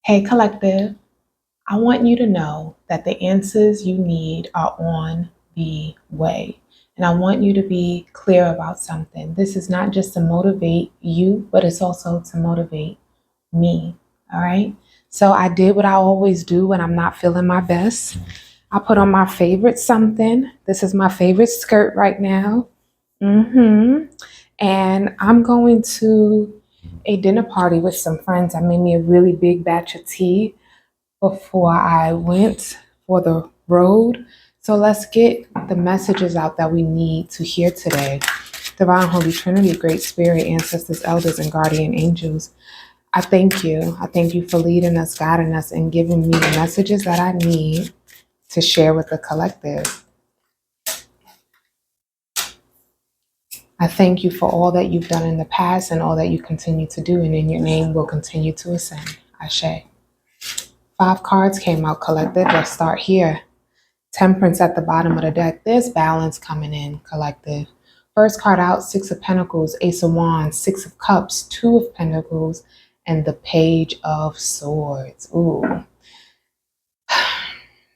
Hey, collective, I want you to know that the answers you need are on the way. And I want you to be clear about something. This is not just to motivate you, but it's also to motivate me. All right. So I did what I always do when I'm not feeling my best. I put on my favorite something. This is my favorite skirt right now. And I'm going to a dinner party with some friends. I made me a really big batch of tea before I went for the road. So let's get the messages out that we need to hear today. Divine Holy Trinity, Great Spirit, ancestors, elders, and guardian angels, I thank you. I thank you for leading us, guiding us, and giving me the messages that I need to share with the collective. I thank you for all that you've done in the past and all that you continue to do, and in your name will continue to ascend. Ashe. 5 cards came out, collective. Let's start here. Temperance at the bottom of the deck. There's balance coming in, collective. First card out, 6 of Pentacles, Ace of Wands, 6 of Cups, 2 of Pentacles, and the Page of Swords. Ooh.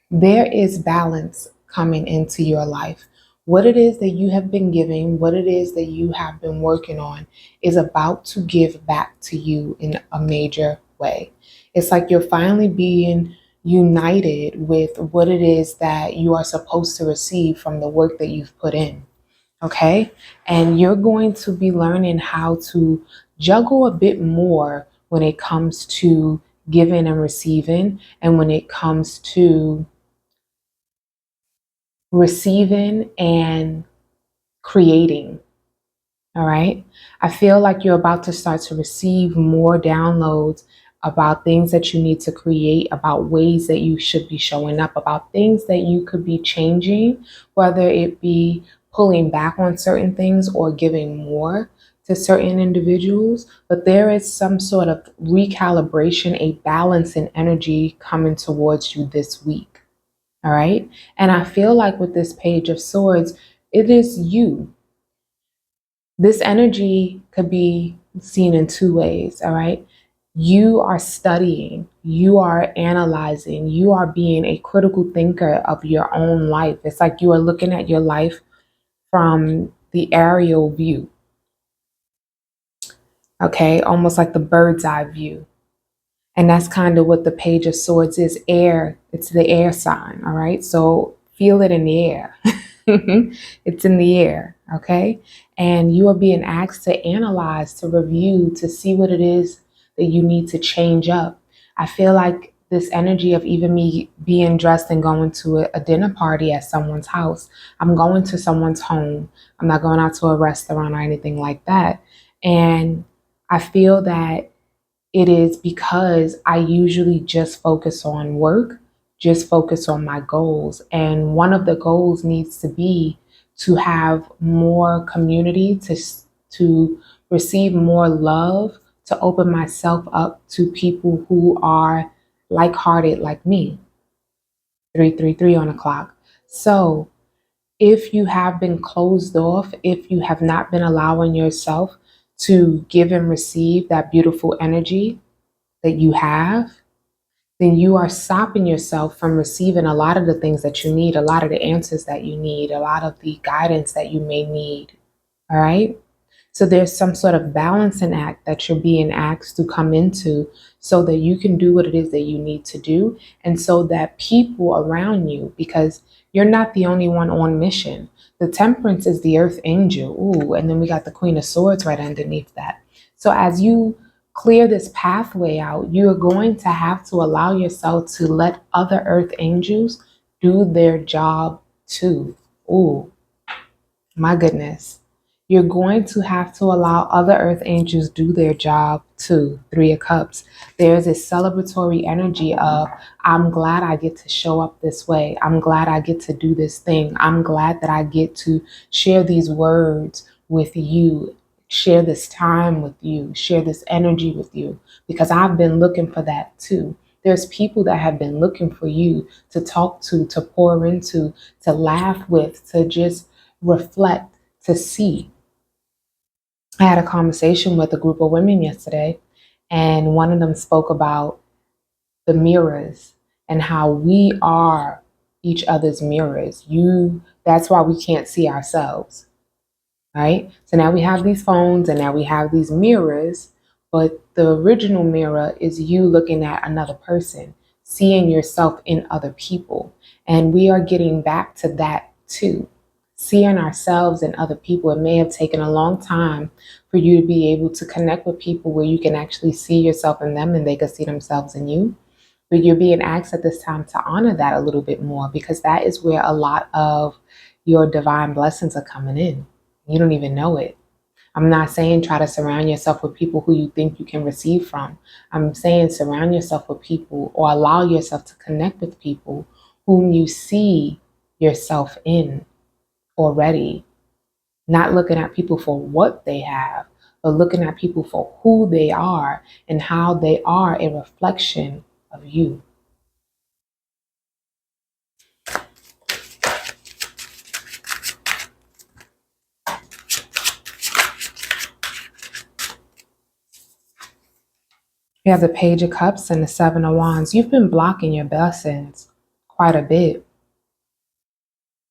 There is balance coming into your life. What it is that you have been giving, what it is that you have been working on is about to give back to you in a major way. It's like you're finally being united with what it is that you are supposed to receive from the work that you've put in. Okay? And you're going to be learning how to juggle a bit more when it comes to giving and receiving, and when it comes to receiving and creating. All right. I feel like you're about to start to receive more downloads about things that you need to create, about ways that you should be showing up, about things that you could be changing, whether it be pulling back on certain things or giving more to certain individuals. But there is some sort of recalibration, a balance in energy coming towards you this week. All right. And I feel like with this Page of Swords, it is you. This energy could be seen in 2 ways. All right. You are studying, you are analyzing, you are being a critical thinker of your own life. It's like you are looking at your life from the aerial view. Okay. Almost like the bird's eye view. And that's kind of what the Page of Swords is. Air. It's the air sign. All right. So feel it in the air. It's in the air. Okay. And you are being asked to analyze, to review, to see what it is that you need to change up. I feel like this energy of even me being dressed and going to a dinner party at someone's house. I'm going to someone's home. I'm not going out to a restaurant or anything like that. And I feel that it is because I usually just focus on work, just focus on my goals. And one of the goals needs to be to have more community, to receive more love, to open myself up to people who are like-hearted like me. 333 on the clock. So if you have been closed off, if you have not been allowing yourself to give and receive that beautiful energy that you have, then you are stopping yourself from receiving a lot of the things that you need, a lot of the answers that you need, a lot of the guidance that you may need. All right. So there's some sort of balancing act that you're being asked to come into so that you can do what it is that you need to do. And so that people around you, because you're not the only one on mission. The Temperance is the earth angel. Ooh, and then we got the Queen of Swords right underneath that. So as you clear this pathway out, you are going to have to allow yourself to let other earth angels do their job too. Ooh, my goodness. You're going to have to allow other earth angels do their job too. 3 of Cups. There's a celebratory energy of, I'm glad I get to show up this way. I'm glad I get to do this thing. I'm glad that I get to share these words with you, share this time with you, share this energy with you, because I've been looking for that too. There's people that have been looking for you to talk to pour into, to laugh with, to just reflect, to see. I had a conversation with a group of women yesterday, and one of them spoke about the mirrors and how we are each other's mirrors. That's why we can't see ourselves, right? So now we have these phones and now we have these mirrors, but the original mirror is you looking at another person, seeing yourself in other people. And we are getting back to that too. Seeing ourselves in other people. It may have taken a long time for you to be able to connect with people where you can actually see yourself in them and they can see themselves in you. But you're being asked at this time to honor that a little bit more, because that is where a lot of your divine blessings are coming in. You don't even know it. I'm not saying try to surround yourself with people who you think you can receive from. I'm saying surround yourself with people, or allow yourself to connect with people whom you see yourself in already. Not looking at people for what they have, but looking at people for who they are and how they are a reflection of you. You have the Page of Cups and the Seven of Wands. You've been blocking your blessings quite a bit.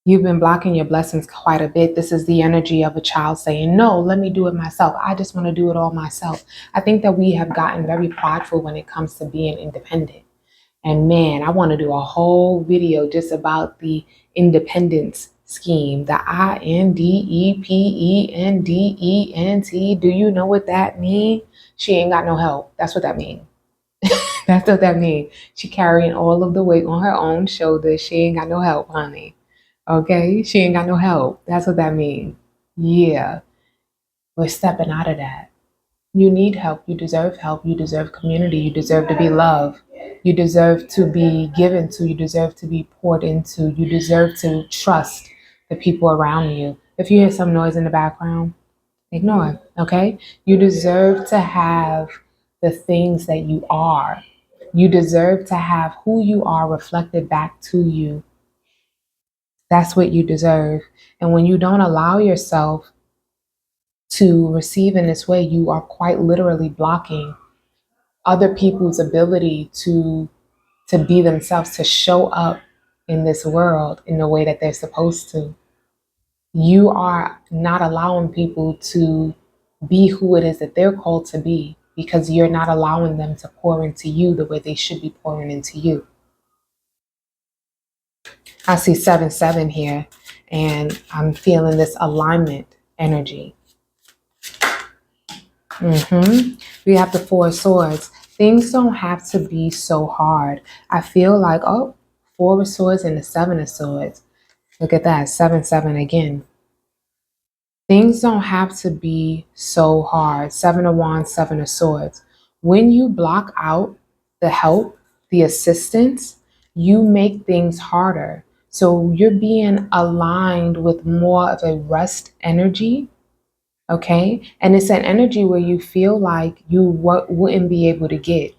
You've been blocking your blessings quite a bit. This is the energy of a child saying, no, let me do it myself. I just want to do it all myself. I think that we have gotten very prideful when it comes to being independent. And man, I want to do a whole video just about the independence scheme, the INDEPENDENT. Do you know what that means? She ain't got no help. That's what that means. That's what that means. She carrying all of the weight on her own shoulders. She ain't got no help, honey. Okay? She ain't got no help. That's what that means. Yeah. We're stepping out of that. You need help. You deserve help. You deserve community. You deserve to be loved. You deserve to be given to. You deserve to be poured into. You deserve to trust the people around you. If you hear some noise in the background, ignore it, okay? You deserve to have the things that you are. You deserve to have who you are reflected back to you. That's what you deserve. And when you don't allow yourself to receive in this way, you are quite literally blocking other people's ability to be themselves, to show up in this world in the way that they're supposed to. You are not allowing people to be who it is that they're called to be, because you're not allowing them to pour into you the way they should be pouring into you. I see 7-7 here, and I'm feeling this alignment energy. We have the Four of Swords. Things don't have to be so hard. I feel like, oh, Four of Swords and the Seven of Swords. Look at that, 7-7 again. Things don't have to be so hard. Seven of Wands, Seven of Swords. When you block out the help, the assistance, you make things harder. So you're being aligned with more of a rest energy. Okay. And it's an energy where you feel like you wouldn't be able to get.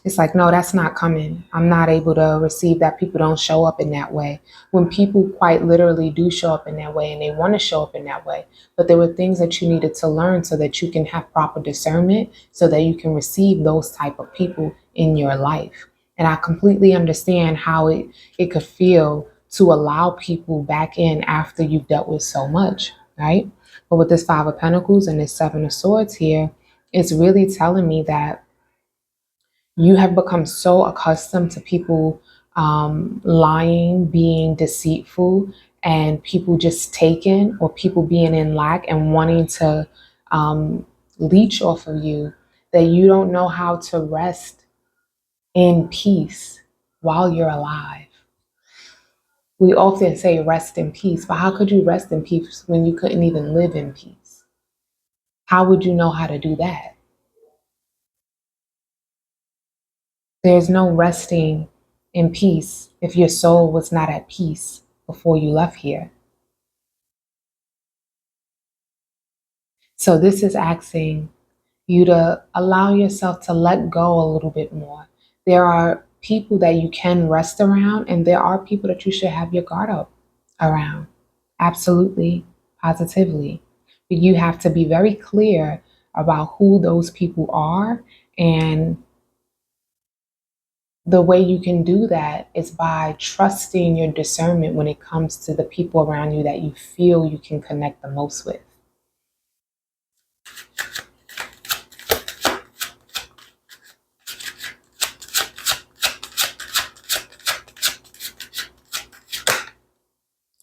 It's like, no, that's not coming. I'm not able to receive that. People don't show up in that way. When people quite literally do show up in that way, and they want to show up in that way, but there were things that you needed to learn so that you can have proper discernment, so that you can receive those type of people in your life. And I completely understand how it could feel to allow people back in after you've dealt with so much, right? But with this Five of Pentacles and this Seven of Swords here, it's really telling me that you have become so accustomed to people lying, being deceitful, and people just taking, or people being in lack and wanting to leech off of you, that you don't know how to rest in peace while you're alive. We often say rest in peace, but how could you rest in peace when you couldn't even live in peace? How would you know how to do that? There's no resting in peace if your soul was not at peace before you left here. So this is asking you to allow yourself to let go a little bit more. There are people that you can rest around, and there are people that you should have your guard up around. Absolutely, positively. But you have to be very clear about who those people are, and The way you can do that is by trusting your discernment when it comes to the people around you that you feel you can connect the most with.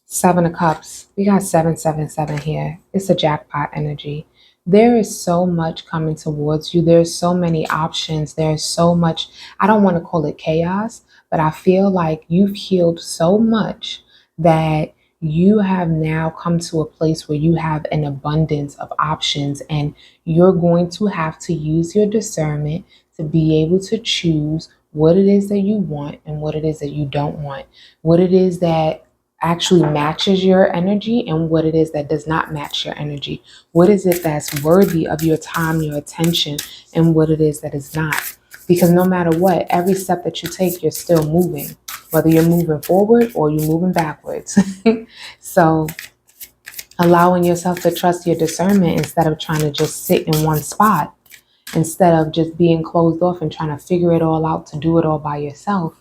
Seven of Cups. We got 777 here. It's a jackpot energy. There is so much coming towards you. There's so many options. There's so much, I don't want to call it chaos, but I feel like you've healed so much that you have now come to a place where you have an abundance of options, and you're going to have to use your discernment to be able to choose what it is that you want and what it is that you don't want, what it is that actually matches your energy and what it is that does not match your energy. What is it that's worthy of your time, your attention, and what it is that is not. Because no matter what, every step that you take, you're still moving, whether you're moving forward or you're moving backwards. So allowing yourself to trust your discernment instead of trying to just sit in one spot, instead of just being closed off and trying to figure it all out to do it all by yourself.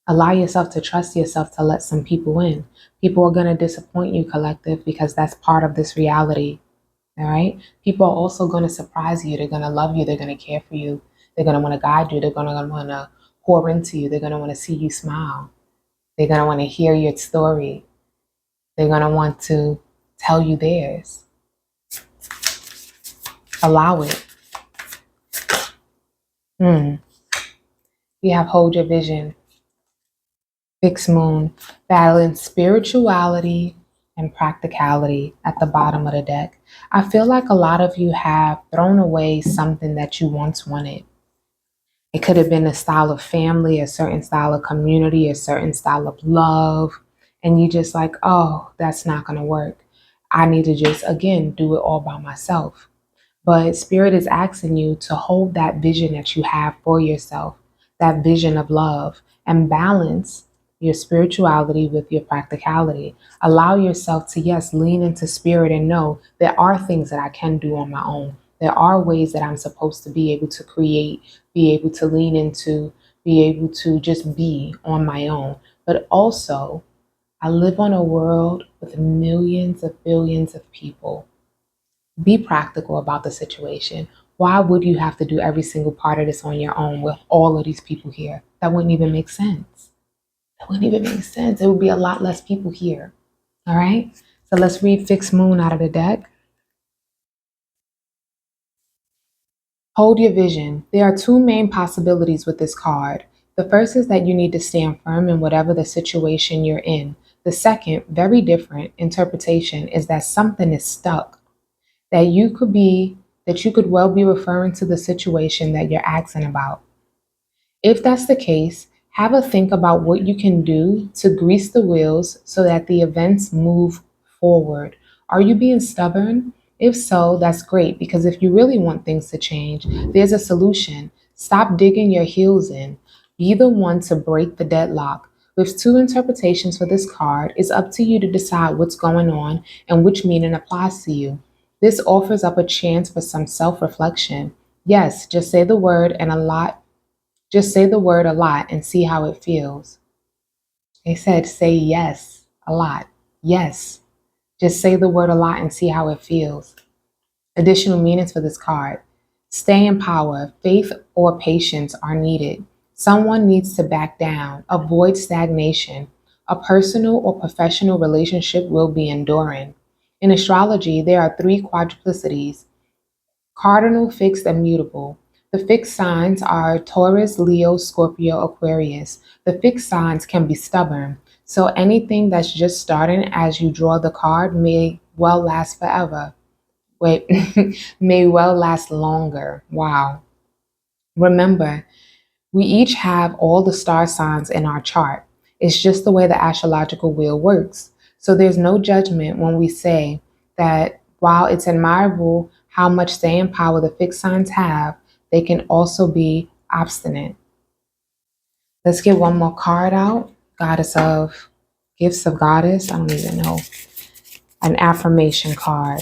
Allow yourself to trust yourself to let some people in. People are going to disappoint you, collective, because that's part of this reality. All right. People are also going to surprise you. They're going to love you. They're going to care for you. They're going to want to guide you. They're going to want to pour into you. They're going to want to see you smile. They're going to want to hear your story. They're going to want to tell you theirs. Allow it. We have Hold Your Vision. Fixed moon, battling spirituality and practicality at the bottom of the deck. I feel like a lot of you have thrown away something that you once wanted. It could have been a style of family, a certain style of community, a certain style of love. And you just like, oh, that's not going to work. I need to just, again, do it all by myself. But Spirit is asking you to hold that vision that you have for yourself, that vision of love, and balance your spirituality with your practicality. Allow yourself to, yes, lean into spirit and know there are things that I can do on my own. There are ways that I'm supposed to be able to create, be able to lean into, be able to just be on my own. But also, I live on a world with millions of billions of people. Be practical about the situation. Why would you have to do every single part of this on your own with all of these people here? That wouldn't even make sense. That wouldn't even make sense. It would be a lot less people here. All right. So let's read Fixed Moon out of the deck. Hold your vision. There are two main possibilities with this card. The first is that you need to stand firm in whatever the situation you're in. The second, very different interpretation, is that something is stuck. That you could well be referring to the situation that you're asking about. If that's the case, have a think about what you can do to grease the wheels so that the events move forward. Are you being stubborn? If so, that's great, because if you really want things to change, there's a solution. Stop digging your heels in. Be the one to break the deadlock. With two interpretations for this card, it's up to you to decide what's going on and which meaning applies to you. This offers up a chance for some self-reflection. Yes, just say the word a lot and see how it feels. They said say yes a lot. Yes. Just say the word a lot and see how it feels. Additional meanings for this card. Stay in power. Faith or patience are needed. Someone needs to back down. Avoid stagnation. A personal or professional relationship will be enduring. In astrology, there are three quadruplicities: cardinal, fixed, and mutable. The fixed signs are Taurus, Leo, Scorpio, Aquarius. The fixed signs can be stubborn, so anything that's just starting as you draw the card may well last forever. Wait, may well last longer. Wow. Remember, we each have all the star signs in our chart. It's just the way the astrological wheel works. So there's no judgment when we say that while it's admirable how much staying power the fixed signs have, they can also be obstinate. Let's get one more card out. Goddess of Gifts of Goddess. I don't even know. An affirmation card.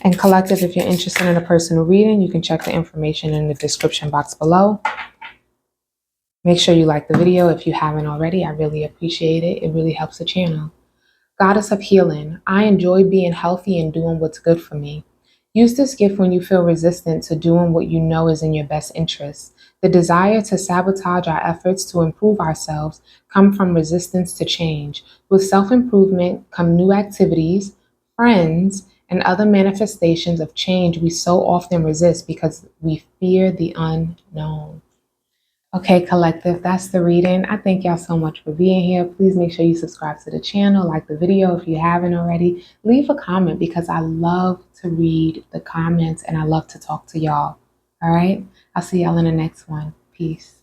And collective, if you're interested in a personal reading, you can check the information in the description box below. Make sure you like the video if you haven't already. I really appreciate it. It really helps the channel. Goddess of Healing, I enjoy being healthy and doing what's good for me. Use this gift when you feel resistant to doing what you know is in your best interest. The desire to sabotage our efforts to improve ourselves come from resistance to change. With self-improvement come new activities, friends, and other manifestations of change we so often resist because we fear the unknown. Okay, collective, that's the reading. I thank y'all so much for being here. Please make sure you subscribe to the channel, like the video if you haven't already. Leave a comment because I love to read the comments and I love to talk to y'all. All right, I'll see y'all in the next one. Peace.